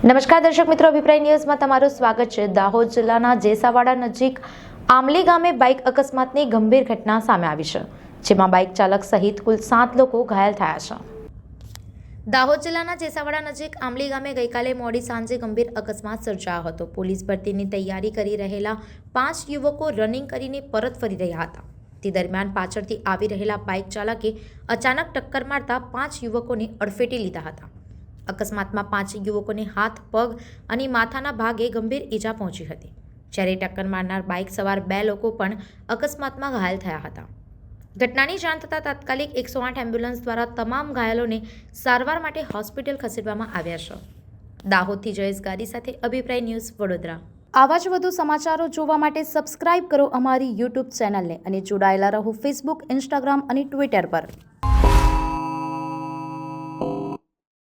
નમસ્કાર દર્શક મિત્રો, અભિપ્રાય ન્યૂઝમાં તમારું સ્વાગત છે। દાહોદ જિલ્લાના જેસાવાડા નજીક આમલી ગામે બાઇક અકસ્માતની ગંભીર ઘટના સામે આવી છે, જેમાં બાઇક ચાલક સહિત કુલ 7 લોકો ઘાયલ થયા છે। દાહોદ જિલ્લાના જેસાવાડા નજીક આમલી ગામે ગઈકાલે મોડી સાંજે ગંભીર અકસ્માત સર્જાયો હતો। પોલીસ ભરતીની તૈયારી કરી રહેલા 5 યુવકો રનિંગ કરીને પરત ફરી રહ્યા હતા। તે દરમિયાન પાછળથી આવી રહેલા બાઇક ચાલકે અચાનક ટક્કર મારતા 5 યુવકોને અડફેટે લીધા હતા। અકસ્માતમાં 5 યુવકોને હાથ, પગ અને માથાના ભાગે ગંભીર ઈજા પહોંચી હતી, જ્યારે ટક્કર મારનાર બાઇક સવાર 2 લોકો પણ અકસ્માતમાં ઘાયલ થયા હતા। ઘટનાની જાણ થતાં તાત્કાલિક 108 એમ્બ્યુલન્સ દ્વારા તમામ ઘાયલોને સારવાર માટે હોસ્પિટલ ખસેડવામાં આવ્યા છે। દાહોદથી જયેશ ગાડી સાથે અભિપ્રાય ન્યૂઝ, વડોદરા। આવા જ વધુ સમાચારો જોવા માટે સબસ્ક્રાઇબ કરો અમારી યુટ્યુબ ચેનલને અને જોડાયેલા રહો ફેસબુક, ઇન્સ્ટાગ્રામ અને ટ્વિટર પર।